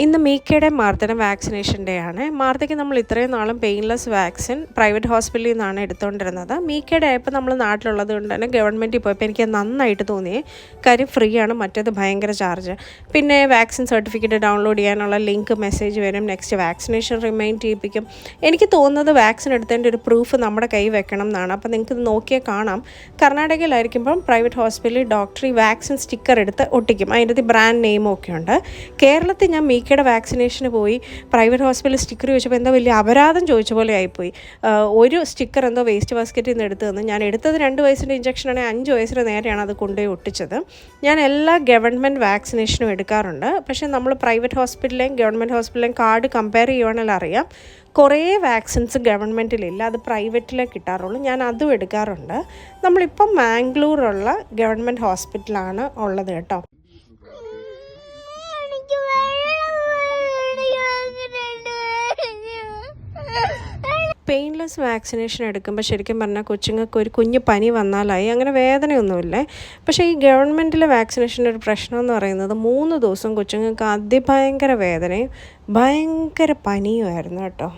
ഇന്ന് മീക്കയുടെയും മാർത്തയുടെ vaccination day ആണ്. മാർത്തയ്ക്ക് നമ്മൾ ഇത്രയും നാളും പെയിൻലെസ് വാക്സിൻ പ്രൈവറ്റ് ഹോസ്പിറ്റലിൽ നിന്നാണ് എടുത്തുകൊണ്ടിരുന്നത്. മീക്കയുടെ ആയപ്പോൾ നമ്മൾ നാട്ടിലുള്ളത് കൊണ്ട് തന്നെ ഗവൺമെൻറ്റിൽ പോയപ്പോൾ എനിക്ക് നന്നായിട്ട് തോന്നിയേ. കാര്യം ഫ്രീ ആണ്, മറ്റേത് ഭയങ്കര ചാർജ്. പിന്നെ വാക്സിൻ സർട്ടിഫിക്കറ്റ് ഡൗൺലോഡ് ചെയ്യാനുള്ള ലിങ്ക് മെസ്സേജ് വരും, നെക്സ്റ്റ് വാക്സിനേഷൻ റിമൈൻഡ് ചെയ്യിപ്പിക്കും. എനിക്ക് തോന്നുന്നത് വാക്സിൻ എടുത്തതിൻ്റെ ഒരു പ്രൂഫ് നമ്മുടെ കൈ വെക്കണം എന്നാണ്. അപ്പോൾ നിങ്ങൾക്ക് ഇത് നോക്കിയാൽ കാണാം. കർണാടകയിലായിരിക്കുമ്പം പ്രൈവറ്റ് ഹോസ്പിറ്റലിൽ ഡോക്ടർ ഈ വാക്സിൻ സ്റ്റിക്കർ എടുത്ത് ഒട്ടിക്കും, അതിൻ്റെ ബ്രാൻഡ് നെയിമും ഒക്കെ ഉണ്ട്. കേരളത്തിൽ ഞാൻ മീക്കയുടെ വാക്സിനേഷന് പോയി പ്രൈവറ്റ് ഹോസ്പിറ്റലിൽ സ്റ്റിക്കർ ചോദിച്ചപ്പോൾ എന്തോ വലിയ അപരാധം ചോദിച്ച പോലെ ആയിപ്പോയി. ഒരു സ്റ്റിക്കർ എന്തോ വേസ്റ്റ് ബാസ്ക്കറ്റിൽ നിന്ന് എടുത്തു തന്നു. ഞാൻ എടുത്തത് 2 വയസ്സിൻ്റെ ഇഞ്ചക്ഷനാണെങ്കിൽ 5 വയസ്സിന് നേരെയാണ് അത് കൊണ്ടുപോയി ഒട്ടിച്ചത്. ഞാൻ എല്ലാ ഗവൺമെൻറ് വാക്സിനേഷനും എടുക്കാറുണ്ട്. പക്ഷേ നമ്മൾ പ്രൈവറ്റ് ഹോസ്പിറ്റലിലെയും ഗവൺമെൻറ് ഹോസ്പിറ്റലിലെയും കാർഡ് കമ്പയർ ചെയ്യുവാണെങ്കിൽ അറിയാം, കുറേ വാക്സിൻസ് ഗവൺമെൻറ്റിലില്ല, അത് പ്രൈവറ്റിലേ കിട്ടാറുള്ളൂ. ഞാൻ അതും എടുക്കാറുണ്ട്. നമ്മളിപ്പം മാംഗ്ലൂരുള്ള ഗവൺമെൻറ് ഹോസ്പിറ്റലാണ് ഉള്ളത് കേട്ടോ. പെയിൻലെസ് വാക്സിനേഷൻ എടുക്കുമ്പോൾ ശരിക്കും പറഞ്ഞാൽ കൊച്ചുങ്ങൾക്ക് ഒരു കുഞ്ഞ് പനി വന്നാലായി, അങ്ങനെ വേദനയൊന്നുമില്ലേ. പക്ഷേ ഈ ഗവൺമെൻറ്റിലെ വാക്സിനേഷൻ്റെ ഒരു പ്രശ്നം എന്ന് പറയുന്നത് 3 ദിവസം കൊച്ചുങ്ങൾക്ക് അതിഭയങ്കര വേദനയും ഭയങ്കര പനിയുമായിരുന്നു കേട്ടോ.